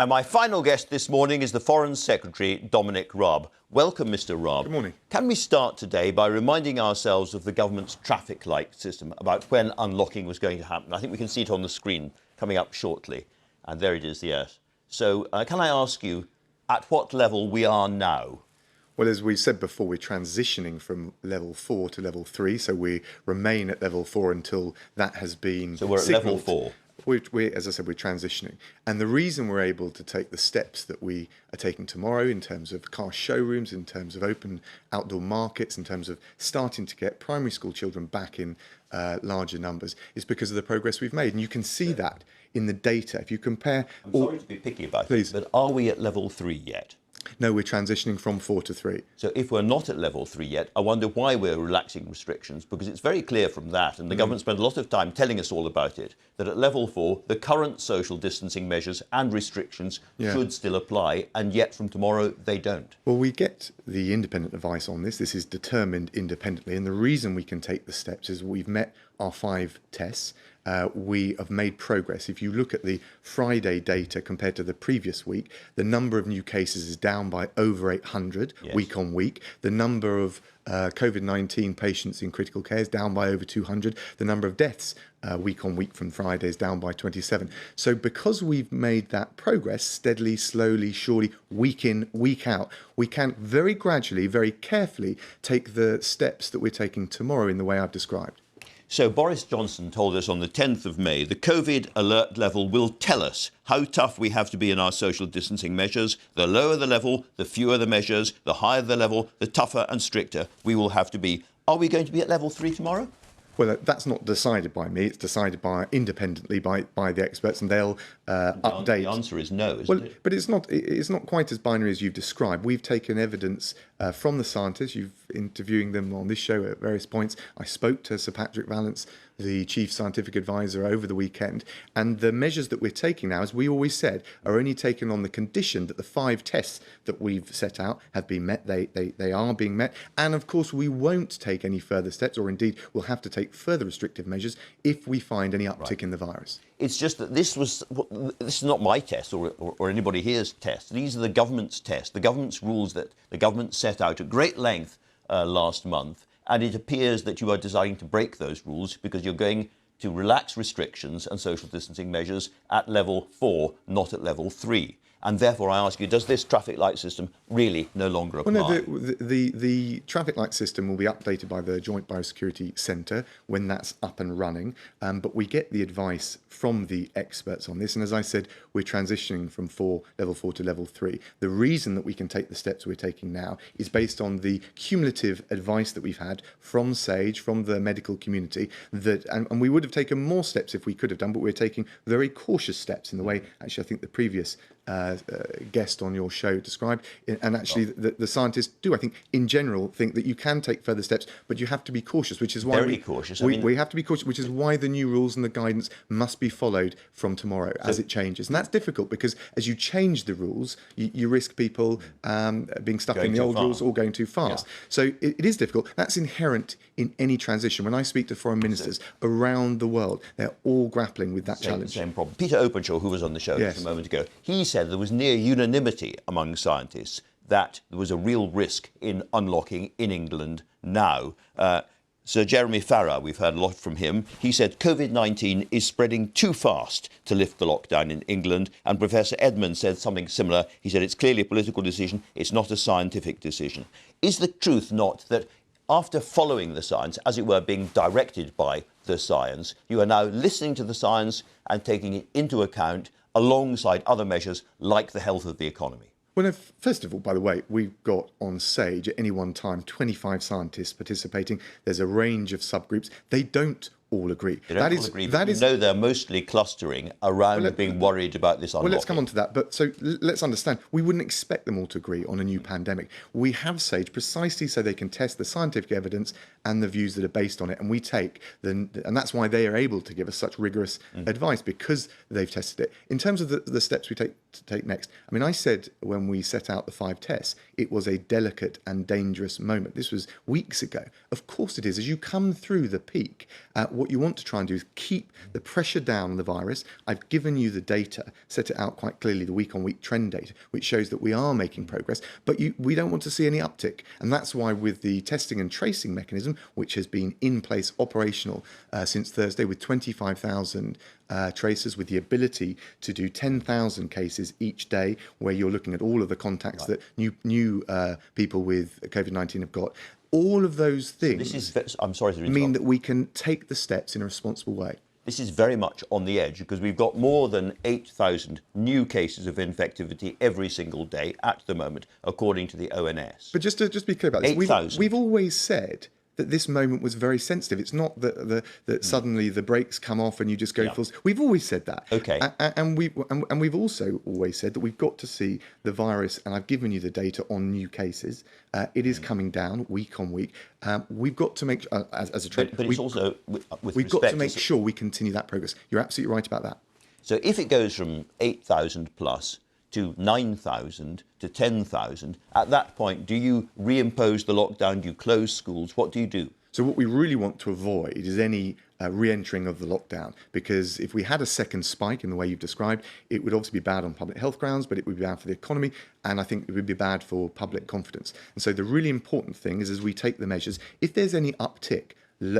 And my final guest this morning is the Foreign Secretary, Dominic Raab. Welcome, Mr. Raab. Good morning. Can we start today by reminding ourselves of the government's traffic light system, about when unlocking was going to happen? I think we can see it on the screen coming up shortly. And there it is, yes. So can I ask you at what level we are now? Well, as we said before, we're transitioning from level 4 to level 3, so we remain at level 4 until that has been So we're at signalled. level 4. As I said, we're transitioning. And the reason we're able to take the steps that we are taking tomorrow in terms of car showrooms, in terms of open outdoor markets, in terms of starting to get primary school children back in larger numbers, is because of the progress we've made. And you can see that in the data. If you compare... I'm sorry to be picky about it, but are we at level 3 yet? No, we're transitioning from 4 to 3. So if we're not at level 3 yet, I wonder why we're relaxing restrictions, because it's very clear from that, and the government spent a lot of time telling us all about it, that at level 4, the current social distancing measures and restrictions should still apply, and yet from tomorrow they don't. Well, we get the independent advice on this. This is determined independently, and the reason we can take the steps is we've met our 5 tests. We have made progress. If you look at the Friday data compared to the previous week, the number of new cases is down by over 800 week on week. The number of COVID-19 patients in critical care is down by over 200. The number of deaths week on week from Friday is down by 27. So because we've made that progress steadily, slowly, surely, week in, week out, we can very gradually, very carefully take the steps that we're taking tomorrow in the way I've described. So Boris Johnson told us on the 10th of May, the COVID alert level will tell us how tough we have to be in our social distancing measures. The lower the level, the fewer the measures, the higher the level, the tougher and stricter we will have to be. Are we going to be at level 3 tomorrow? Well, that's not decided by me. It's decided independently by the experts, and they'll update. The answer is no, isn't it? But it's not quite as binary as you've described. We've taken evidence from the scientists. You've interviewing them on this show at various points. I spoke to Sir Patrick Vallance, the chief scientific advisor, over the weekend, and the measures that we're taking now, as we always said, are only taken on the condition that the 5 tests that we've set out have been met. They are being met, and of course we won't take any further steps, or indeed we'll have to take further restrictive measures if we find any uptick in the virus. It's just that this is not my test or anybody here's test. These are the government's tests, the government's rules that the government set out at great length last month, and it appears that you are deciding to break those rules because you're going to relax restrictions and social distancing measures at level 4, not at level 3. And therefore, I ask you, does this traffic light system really no longer apply? Well, no, the traffic light system will be updated by the Joint Biosecurity Centre when that's up and running. But we get the advice from the experts on this. And as I said, we're transitioning from level 4 to level 3. The reason that we can take the steps we're taking now is based on the cumulative advice that we've had from SAGE, from the medical community, and we would have taken more steps if we could have done, but we're taking very cautious steps in the way, actually, I think the previous guest on your show described, and actually the scientists do, I think, in general, think that you can take further steps, but you have to be cautious, which is why we have to be cautious, which is why the new rules and the guidance must be followed from tomorrow as it changes. And that's difficult because as you change the rules, you risk people being stuck in the old rules or going too fast. Yeah. So it is difficult. That's inherent in any transition. When I speak to foreign ministers around the world, they're all grappling with that challenge. Same problem. Peter Openshaw, who was on the show just a moment ago, he said there was near unanimity among scientists that there was a real risk in unlocking in England now. Sir Jeremy Farrar, we've heard a lot from him. He said COVID-19 is spreading too fast to lift the lockdown in England. And Professor Edmonds said something similar. He said it's clearly a political decision. It's not a scientific decision. Is the truth not that after following the science, as it were, being directed by the science, you are now listening to the science and taking it into account alongside other measures like the health of the economy? Well, first of all, by the way, we've got on SAGE at any one time 25 scientists participating. There's a range of subgroups. They don't all agree. They don't all agree, but you know they're mostly clustering around being worried about this unlocking. Well, let's come on to that. But so let's understand, we wouldn't expect them all to agree on a new pandemic. We have SAGE precisely so they can test the scientific evidence and the views that are based on it. And we take them, and that's why they are able to give us such rigorous advice, because they've tested it. In terms of the steps we take next, I mean, I said when we set out the 5 tests, it was a delicate and dangerous moment. This was weeks ago. Of course it is. As you come through the peak, what you want to try and do is keep the pressure down on the virus. I've given you the data, set it out quite clearly, the week-on-week trend data, which shows that we are making progress, but we don't want to see any uptick. And that's why with the testing and tracing mechanism, which has been in place, operational since Thursday, with 25,000 tracers, with the ability to do 10,000 cases each day, where you're looking at all of the contacts that new people with COVID-19 have got. All of those things I'm sorry to interrupt. mean that we can take the steps in a responsible way. This is very much on the edge because we've got more than 8,000 new cases of infectivity every single day at the moment, according to the ONS. But just to be clear about this, we've always said that this moment was very sensitive. It's not that suddenly the brakes come off and you just go full. We've always said that. Okay. And we've also always said that we've got to see the virus, and I've given you the data on new cases. It is coming down week on week. We've got to make as a trend. But it's also we've got to make sure we continue that progress. You're absolutely right about that. So if it goes from 8,000 plus to 9,000 to 10,000, at that point, do you reimpose the lockdown? Do you close schools? What do you do? So what we really want to avoid is any re-entering of the lockdown, because if we had a second spike in the way you've described, it would obviously be bad on public health grounds, but it would be bad for the economy, and I think it would be bad for public confidence. And so the really important thing is, as we take the measures, if there's any uptick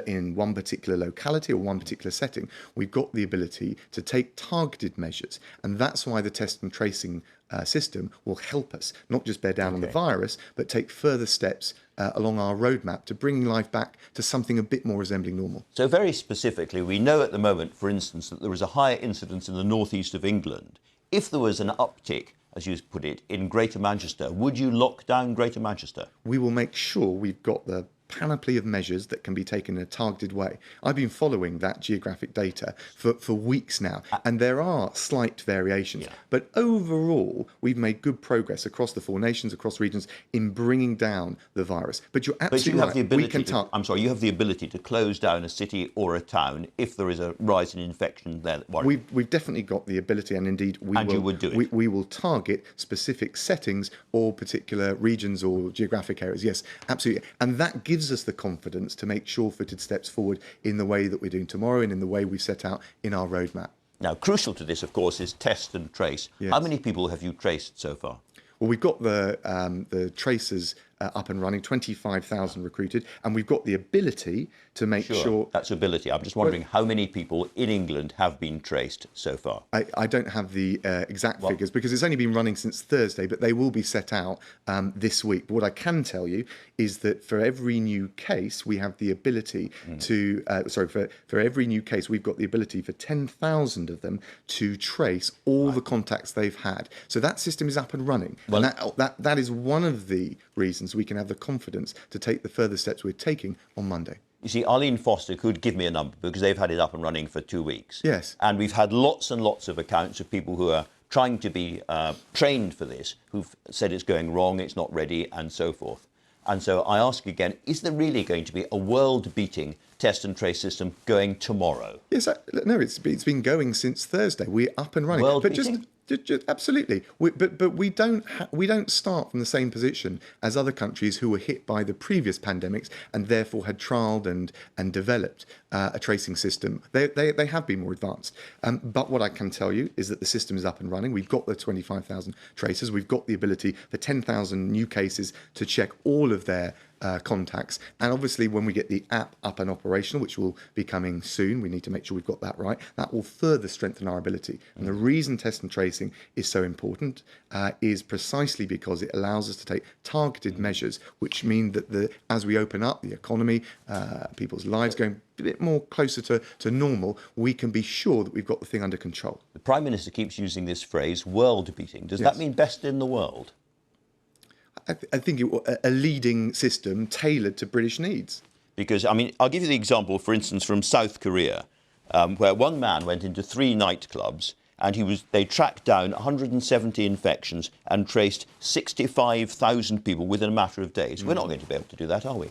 in one particular locality or one particular setting, we've got the ability to take targeted measures. And that's why the test and tracing system will help us not just bear down on the virus, but take further steps along our roadmap to bringing life back to something a bit more resembling normal. So very specifically, we know at the moment, for instance, that there is a higher incidence in the northeast of England. If there was an uptick, as you put it, in Greater Manchester, would you lock down Greater Manchester? We will make sure we've got the panoply of measures that can be taken in a targeted way. I've been following that geographic data for weeks now, and there are slight variations. But overall, we've made good progress across the 4 nations, across regions, in bringing down the virus. But you're absolutely right. You have the ability to close down a city or a town if there is a rise in infection there. We've definitely got the ability, and indeed we will target specific settings or particular regions or geographic areas. Yes, absolutely. And that gives us the confidence to make sure-footed steps forward in the way that we're doing tomorrow and in the way we've set out in our roadmap. Now, crucial to this, of course, is test and trace. Yes. How many people have you traced so far? Well, we've got the tracers up and running, 25,000 recruited, and we've got the ability to make sure... That's ability. I'm just wondering how many people in England have been traced so far? I don't have the exact figures because it's only been running since Thursday, but they will be set out this week. But what I can tell you is that for every new case, we have the ability to... for every new case, we've got the ability for 10,000 of them to trace all the contacts they've had. So that system is up and running. Well, and that is one of the reasons we can have the confidence to take the further steps we're taking on Monday. You see, Arlene Foster could give me a number because they've had it up and running for 2 weeks. Yes. And we've had lots and lots of accounts of people who are trying to be trained for this, who've said it's going wrong, it's not ready, and so forth. And so I ask again, is there really going to be a world-beating test and trace system going tomorrow? Yes, no, it's been going since Thursday. We're up and running. World-beating? Absolutely, but we don't start from the same position as other countries who were hit by the previous pandemics and therefore had trialled and developed a tracing system. They have been more advanced. But what I can tell you is that the system is up and running. We've got the 25,000 tracers. We've got the ability for 10,000 new cases to check all of their contacts. And obviously, when we get the app up and operational, which will be coming soon, we need to make sure we've got that right. That will further strengthen our ability. And the reason test and tracing is so important is precisely because it allows us to take targeted measures, which mean that as we open up the economy, people's lives going a bit more closer to normal, we can be sure that we've got the thing under control. The Prime Minister keeps using this phrase, world-beating. Does that mean best in the world? I think a leading system tailored to British needs. Because, I mean, I'll give you the example, for instance, from South Korea, where one man went into 3 nightclubs and they tracked down 170 infections and traced 65,000 people within a matter of days. We're not going to be able to do that, are we?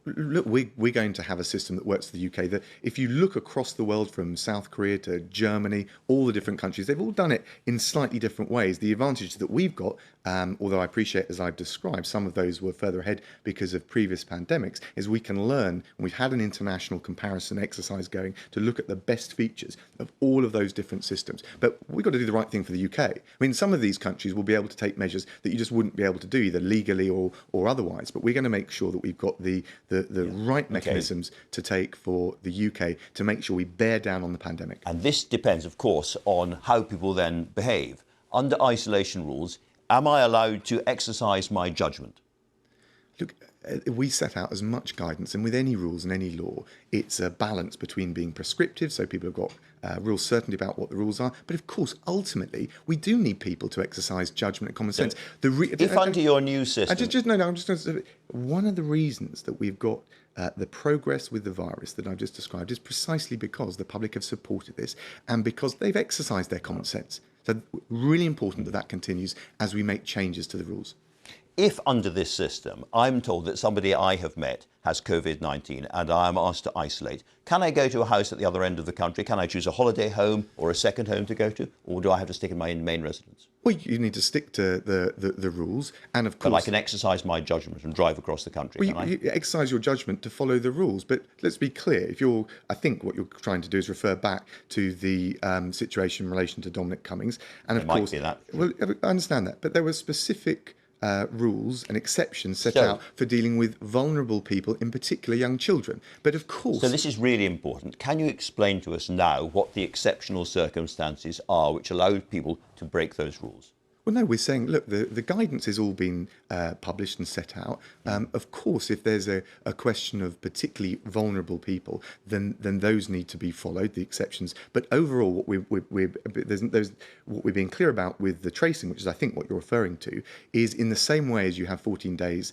Look, we're going to have a system that works for the UK. That if you look across the world from South Korea to Germany, all the different countries, they've all done it in slightly different ways. The advantage that we've got, although I appreciate, as I've described, some of those were further ahead because of previous pandemics, is we can learn, and we've had an international comparison exercise going to look at the best features of all of those different systems. But we've got to do the right thing for the UK. I mean, some of these countries will be able to take measures that you just wouldn't be able to do, either legally or otherwise. But we're going to make sure that we've got the right mechanisms to take for the UK to make sure we bear down on the pandemic. And this depends, of course, on how people then behave. Under isolation rules, am I allowed to exercise my judgment? Look, we set out as much guidance, and with any rules and any law, it's a balance between being prescriptive, so people have got real certainty about what the rules are, but of course, ultimately, we do need people to exercise judgment and common sense. If under your new system... I'm just going to say, one of the reasons that we've got the progress with the virus that I've just described is precisely because the public have supported this and because they've exercised their common sense. So really important that that continues as we make changes to the rules. If under this system I'm told that somebody I have met has COVID-19 and I am asked to isolate, can I go to a house at the other end of the country? Can I choose a holiday home or a second home to go to? Or do I have to stick in my main residence? Well, you need to stick to the rules, and of course... But I can exercise my judgment and drive across the country, well, you exercise your judgment to follow the rules, but let's be clear. I think what you're trying to do is refer back to the situation in relation to Dominic Cummings, and of course... Might be that. Well, I understand that, but there were specific rules and exceptions set out for dealing with vulnerable people, in particular young children. But of course... So this is really important. Can you explain to us now what the exceptional circumstances are which allow people to break those rules? Well, no, we're saying, look, the guidance has all been published and set out. Of course, if there's a question of particularly vulnerable people, then those need to be followed, the exceptions. But overall, what we're being clear about with the tracing, which is I think what you're referring to, is in the same way as you have 14 days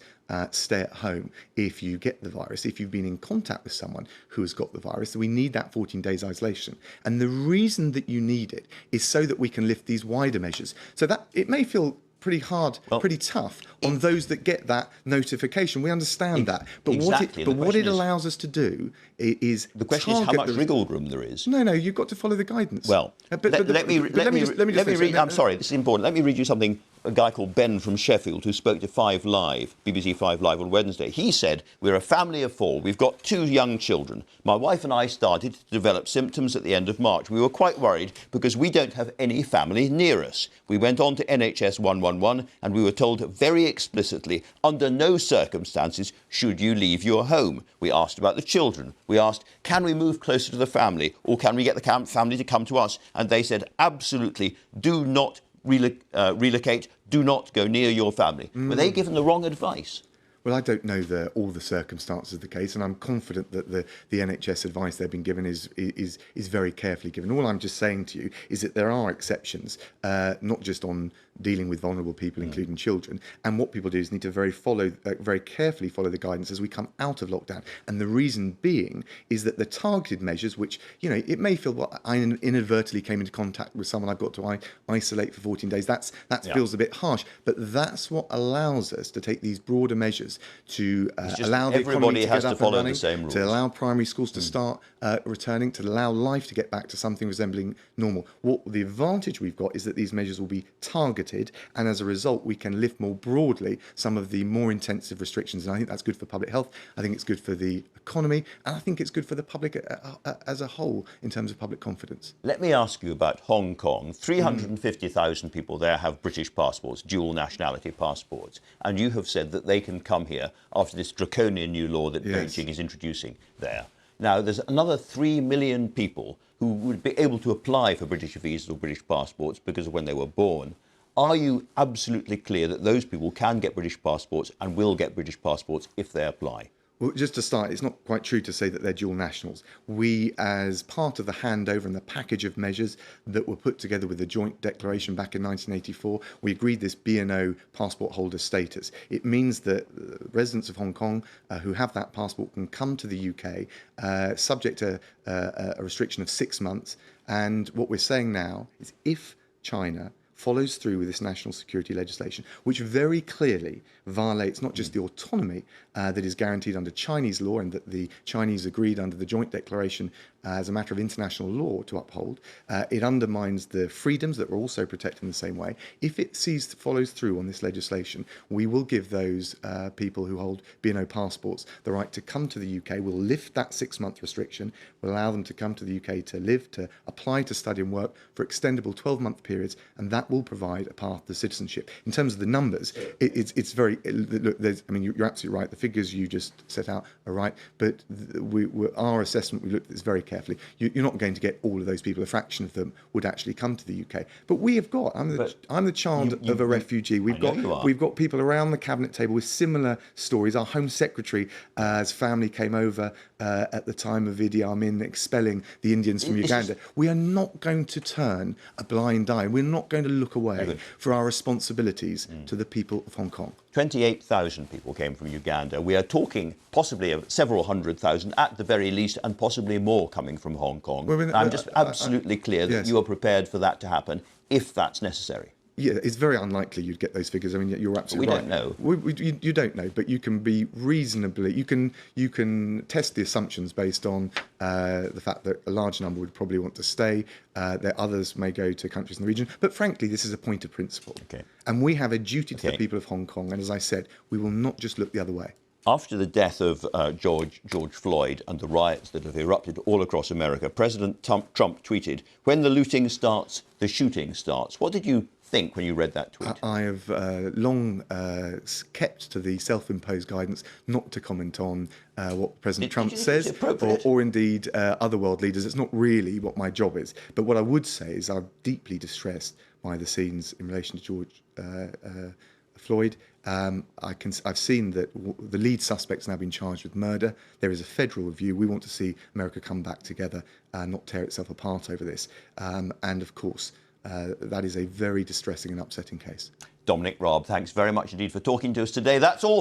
stay at home if you get the virus, if you've been in contact with someone who has got the virus, we need that 14 days isolation. And the reason that you need it is so that we can lift these wider measures. So that it may feel pretty hard, pretty tough on those that get that notification. We understand that. But what it allows us to do is the question is how much wriggle room there is. No, you've got to follow the guidance. Well, let me read. I'm sorry, this is important. Let me read you something. A guy called Ben from Sheffield who spoke to BBC 5 Live on Wednesday. He said, "We're a family of 4. We've got 2 young children. My wife and I started to develop symptoms at the end of March. We were quite worried because we don't have any family near us. We went on to NHS 111 and we were told very explicitly, under no circumstances should you leave your home. We asked about the children. We asked, can we move closer to the family or can we get the family to come to us? And they said, absolutely, do not relocate, do not go near your family." Were they given the wrong advice? Well, I don't know all the circumstances of the case, and I'm confident that the NHS advice they've been given is very carefully given. All I'm just saying to you is that there are exceptions, not just on dealing with vulnerable people, including children. And what people do is need to very carefully follow the guidance as we come out of lockdown. And the reason being is that the targeted measures, which, it may feel, well, I inadvertently came into contact with someone, I've got to isolate for 14 days. That feels a bit harsh, but that's what allows us to take these broader measures to allow the economy to get up and running, to allow primary schools to start returning, to allow life to get back to something resembling normal. What the advantage we've got is that these measures will be targeted, and as a result, we can lift more broadly some of the more intensive restrictions. And I think that's good for public health. I think it's good for the economy, and I think it's good for the public as a whole in terms of public confidence. Let me ask you about Hong Kong. 350,000 people there have British passports, dual nationality passports, and you have said that they can come here after this draconian new law that Beijing is introducing there. Now, there's another 3 million people who would be able to apply for British visas or British passports because of when they were born. Are you absolutely clear that those people can get British passports and will get British passports if they apply? Well, just to start, it's not quite true to say that they're dual nationals. We, as part of the handover and the package of measures that were put together with the joint declaration back in 1984, we agreed this B&O passport holder status. It means that residents of Hong Kong who have that passport can come to the UK subject to a restriction of 6 months. And what we're saying now is if China follows through with this national security legislation, which very clearly violates not just the autonomy that is guaranteed under Chinese law and that the Chinese agreed under the joint declaration as a matter of international law to uphold, it undermines the freedoms that we're also protected in the same way. If it follows through on this legislation, we will give those people who hold B&O passports the right to come to the UK. We'll lift that 6-month restriction. We'll allow them to come to the UK to live, to apply, to study and work for extendable 12-month periods, and that will provide a path to citizenship. In terms of the numbers, it's very, look, you're absolutely right. The figures you just set out are right, but our assessment, we looked at this very carefully. You're not going to get all of those people. A fraction of them would actually come to the UK. But we have got, I'm the child of a refugee. We've got people around the cabinet table with similar stories. Our Home Secretary's family came over at the time of Idi Amin expelling the Indians from Uganda. We are not going to turn a blind eye. We're not going to look away for our responsibilities to the people of Hong Kong. 28,000 people came from Uganda. We are talking possibly of several hundred thousand at the very least, and possibly more coming from Hong Kong. I'm just absolutely clear that you are prepared for that to happen if that's necessary. Yeah, it's very unlikely you'd get those figures. I mean, you're absolutely right. We don't know. You don't know, but you can be reasonably. You can test the assumptions based on the fact that a large number would probably want to stay. That others may go to countries in the region. But frankly, this is a point of principle, and we have a duty to the people of Hong Kong. And as I said, we will not just look the other way. After the death of George Floyd and the riots that have erupted all across America, President Trump tweeted, "When the looting starts, the shooting starts." What did you think when you read that tweet? I have long kept to the self-imposed guidance not to comment on what President Trump says or indeed other world leaders. It's not really what my job is. But what I would say is I'm deeply distressed by the scenes in relation to George Floyd. I've seen that the lead suspect's now been charged with murder. There is a federal review. We want to see America come back together and not tear itself apart over this. And of course, that is a very distressing and upsetting case. Dominic Raab, thanks very much indeed for talking to us today. That's all.